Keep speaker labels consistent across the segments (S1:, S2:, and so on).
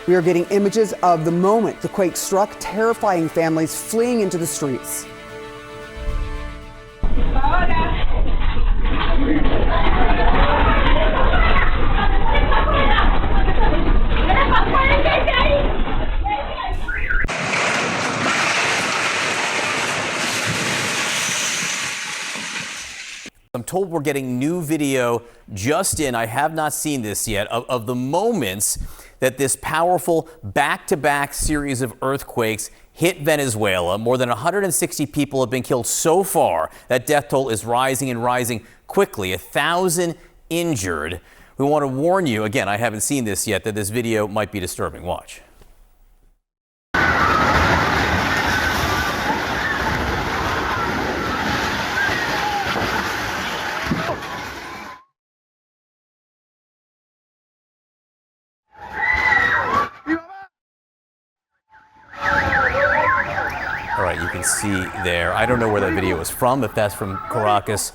S1: We are getting images of the moment the quake struck, terrifying families fleeing into the streets.
S2: I'm told we're getting new video just in. I have not seen this yet of the moments that this powerful back-to-back series of earthquakes hit Venezuela. More than 160 people have been killed so far. That death toll is rising and rising quickly. 1,000 injured. We want to warn you, again, I haven't seen this yet, that this video might be disturbing. Watch. All right, you can see there. I don't know where that video is from, if that's from Caracas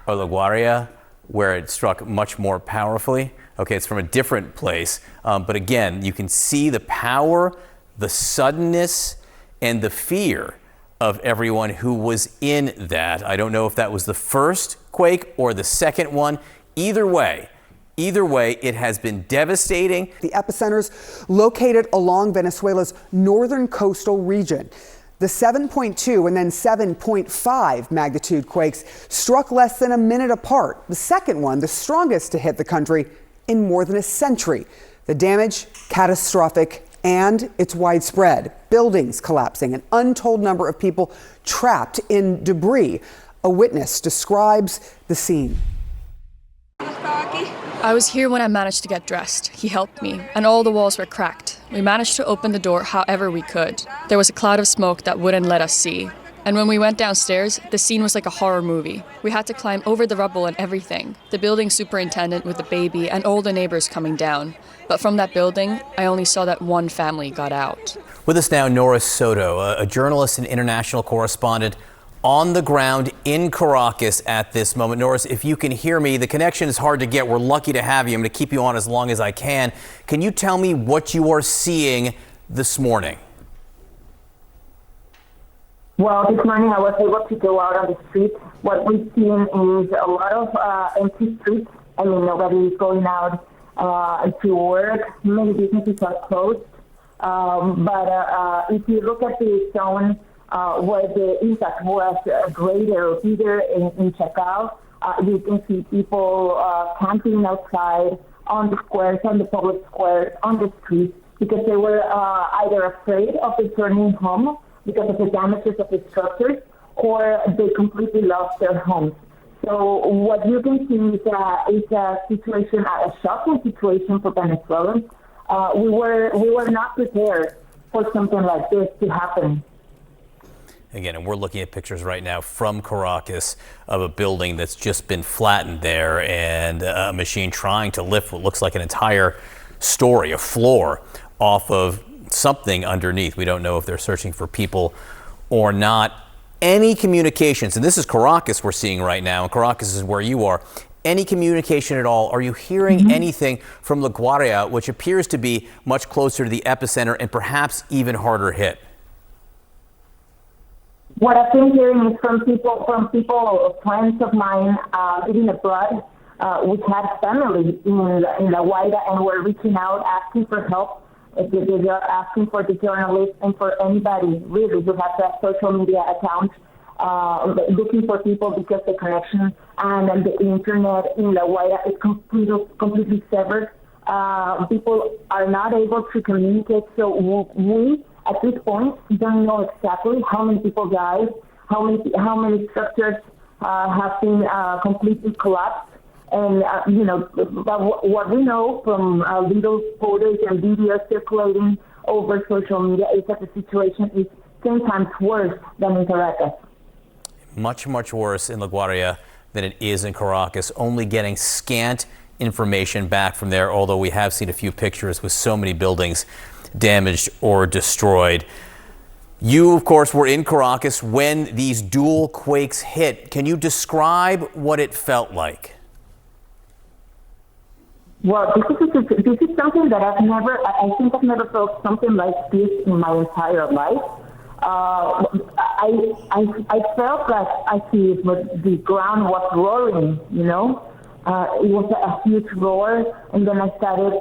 S2: or La Guaira, where it struck much more powerfully. Okay, it's from a different place. But again, you can see the power, the suddenness, and the fear of everyone who was in that. I don't know if that was the first quake or the second one. Either way, it has been devastating.
S1: The epicenter's located along Venezuela's northern coastal region. The 7.2 and then 7.5 magnitude quakes struck less than a minute apart. The second one, the strongest to hit the country in more than a century. The damage, catastrophic, and it's widespread. Buildings collapsing, an untold number of people trapped in debris. A witness describes the scene.
S3: I was here when I managed to get dressed. He helped me, and all the walls were cracked. We managed to open the door however we could. There was a cloud of smoke that wouldn't let us see. And when we went downstairs, the scene was like a horror movie. We had to climb over the rubble and everything. The building superintendent with the baby and all the neighbors coming down. But from that building, I only saw that one family got out.
S2: With us now, Norris Soto, a journalist and international correspondent on the ground in Caracas at this moment. Norris, if you can hear me, the connection is hard to get. We're lucky to have you. I'm going to keep you on as long as I can. Can you tell me what you are seeing this morning?
S4: Well, this morning I was able to go out on the street. What we've seen is a lot of empty streets. I mean, nobody is going out to work. Many businesses are closed. But if you look at the zone where the impact was greater or bigger in Chacao, you can see people camping outside on the squares, on the public squares, on the streets, because they were either afraid of returning home because of the damages of the structures, or they completely lost their homes. So what you can see is a situation, a shocking situation for Venezuelans. We were not prepared for something like this to happen.
S2: Again, and we're looking at pictures right now from Caracas of a building that's just been flattened there, and a machine trying to lift what looks like an entire story, a floor, off of something underneath. We don't know if they're searching for people or not. Any communications, and this is Caracas we're seeing right now, and Caracas is where you are. Any communication at all? Are you hearing anything from La Guaira, which appears to be much closer to the epicenter and perhaps even harder hit?
S4: What I've been hearing is from people, friends of mine living abroad, which had family in La Guaira, and were reaching out asking for help. They are asking for the journalists and for anybody really who has a social media account, looking for people, because the connection and the internet in La Guaira is completely severed. People are not able to communicate, so we at this point don't know exactly how many people died, how many structures have been completely collapsed. And, what we know from little photos and videos circulating over social media is that the situation is 10 times worse than in Caracas.
S2: Much, much worse in La Guaira than it is in Caracas. Only getting scant information back from there, although we have seen a few pictures with so many buildings damaged or destroyed. You, of course, were in Caracas when these dual quakes hit. Can you describe what it felt like?
S4: Well, this is something that I think I've never felt something like this in my entire life. I felt that the ground was roaring, you know. It was a huge roar, and then I started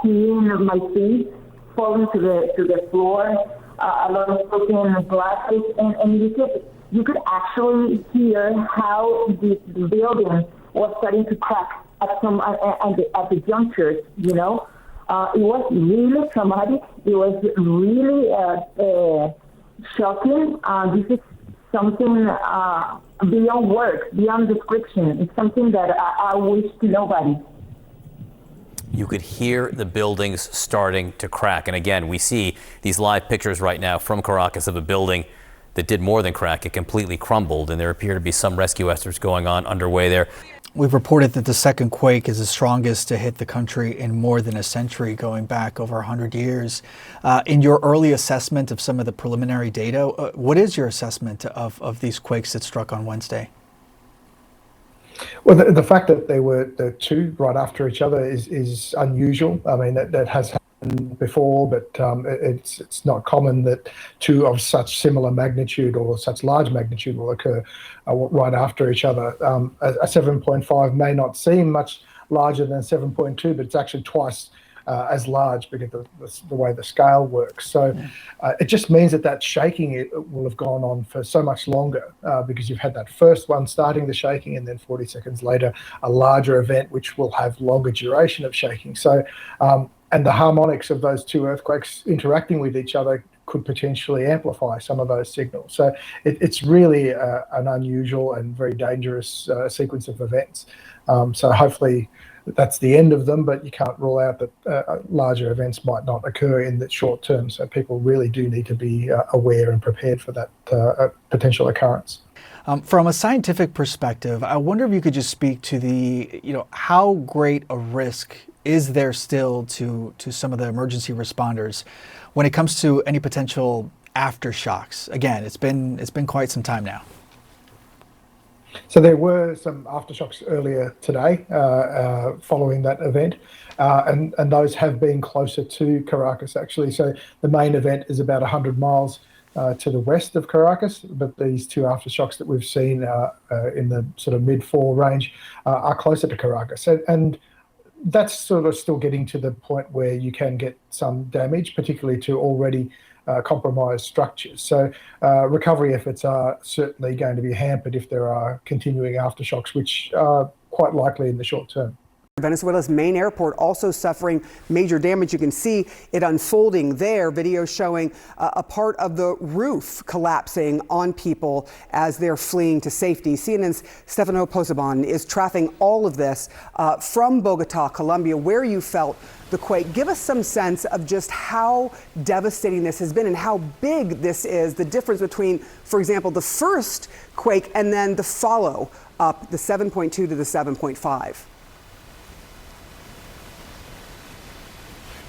S4: seeing my feet falling to the floor, a lot of broken glasses, and you could actually hear how the building was starting to crack at the junctures, you know. It was really traumatic. It was really shocking. This is something beyond words, beyond description. It's something that I wish to nobody.
S2: You could hear the buildings starting to crack. And again, we see these live pictures right now from Caracas of a building that did more than crack. It completely crumbled, and there appear to be some rescue efforts going on underway there.
S5: We've reported that the second quake is the strongest to hit the country in more than a century, going back over 100 years. In your early assessment of some of the preliminary data, what is your assessment of these quakes that struck on Wednesday?
S6: Well, the fact that they were the two right after each other is unusual. I mean, that has happened before, but it's not common that two of such similar magnitude or such large magnitude will occur right after each other. A 7.5 may not seem much larger than 7.2, but it's actually twice as large because of the way the scale works. So it just means that shaking it will have gone on for so much longer because you've had that first one starting the shaking, and then 40 seconds later a larger event which will have longer duration of shaking. So and the harmonics of those two earthquakes interacting with each other could potentially amplify some of those signals. So it's really an unusual and very dangerous sequence of events. So hopefully that's the end of them, but you can't rule out that larger events might not occur in the short term. So people really do need to be aware and prepared for that potential occurrence.
S5: From a scientific perspective, I wonder if you could just speak to how great a risk is there still to some of the emergency responders when it comes to any potential aftershocks? Again, it's been quite some time now.
S6: So there were some aftershocks earlier today following that event, and those have been closer to Caracas actually. So the main event is about 100 miles to the west of Caracas, but these two aftershocks that we've seen in the sort of mid-4 range are closer to Caracas. And that's sort of still getting to the point where you can get some damage, particularly to already compromised structures. So recovery efforts are certainly going to be hampered if there are continuing aftershocks, which are quite likely in the short term.
S1: Venezuela's main airport also suffering major damage. You can see it unfolding there. Video showing a part of the roof collapsing on people as they're fleeing to safety. CNN's Stefano Posaban is tracking all of this from Bogota, Colombia, where you felt the quake. Give us some sense of just how devastating this has been and how big this is, the difference between, for example, the first quake and then the follow up, the 7.2 to the 7.5.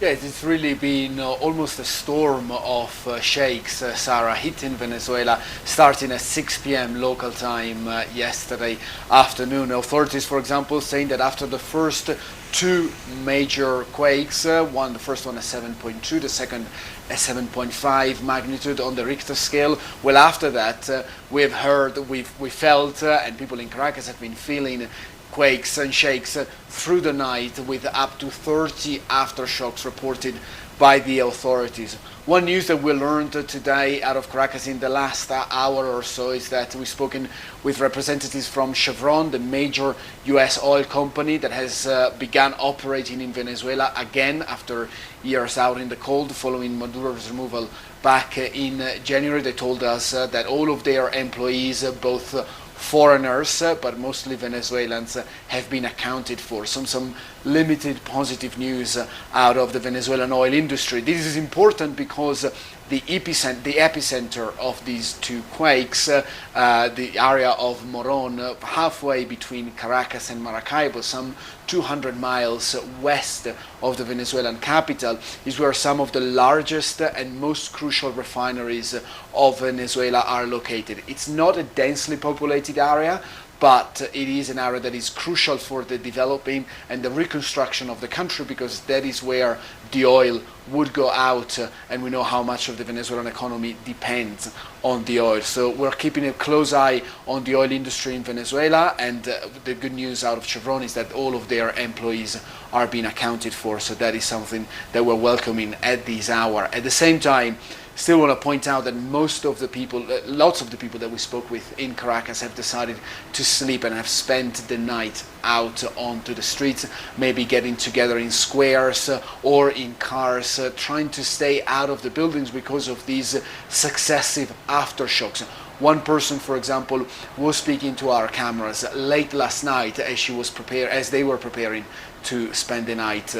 S7: Yes, it's really been almost a storm of shakes, Sarah, hitting Venezuela, starting at 6 p.m. local time yesterday afternoon. Authorities, for example, saying that after the first two major quakes, the first one a 7.2, the second a 7.5 magnitude on the Richter scale. Well, after that, we've felt, and people in Caracas have been feeling quakes and shakes through the night, with up to 30 aftershocks reported by the authorities. One news that we learned today out of Caracas in the last hour or so is that we've spoken with representatives from Chevron, the major US oil company that has begun operating in Venezuela again after years out in the cold following Maduro's removal back in January. They told us that all of their employees, both foreigners, but mostly Venezuelans, have been accounted for. Some limited positive news out of the Venezuelan oil industry. This is important because the epicenter of these two quakes, the area of Moron, halfway between Caracas and Maracaibo, some 200 miles west of the Venezuelan capital, is where some of the largest and most crucial refineries of Venezuela are located. It's not a densely populated area, but it is an area that is crucial for the developing and the reconstruction of the country, because that is where the oil would go out, and we know how much of the Venezuelan economy depends on the oil. So we're keeping a close eye on the oil industry in Venezuela, and the good news out of Chevron is that all of their employees are being accounted for, so that is something that we're welcoming at this hour. At the same time, still want to point out that most of the people, lots of the people that we spoke with in Caracas have decided to sleep and have spent the night out onto the streets, maybe getting together in squares or in cars, trying to stay out of the buildings because of these successive aftershocks. One person, for example, was speaking to our cameras late last night as they were preparing to spend the night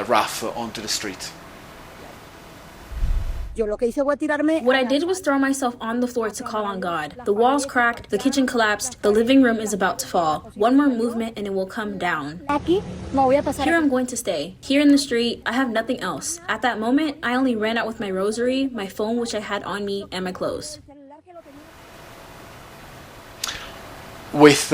S7: rough onto the street.
S8: What I did was throw myself on the floor to call on God. The walls cracked, the kitchen collapsed, the living room is about to fall. One more movement and it will come down. Here I'm going to stay. Here in the street, I have nothing else. At that moment, I only ran out with my rosary, my phone which I had on me, and my clothes.
S7: With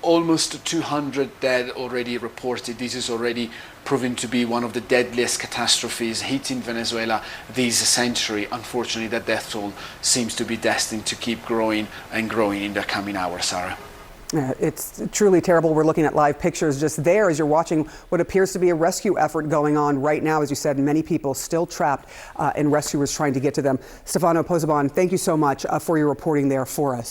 S7: almost 200 dead already reported, this is already proven to be one of the deadliest catastrophes hitting Venezuela this century. Unfortunately, the death toll seems to be destined to keep growing and growing in the coming hours, Sarah.
S1: It's truly terrible. We're looking at live pictures just there as you're watching what appears to be a rescue effort going on right now. As you said, many people still trapped and rescuers trying to get to them. Stefano Pozzebon, thank you so much for your reporting there for us.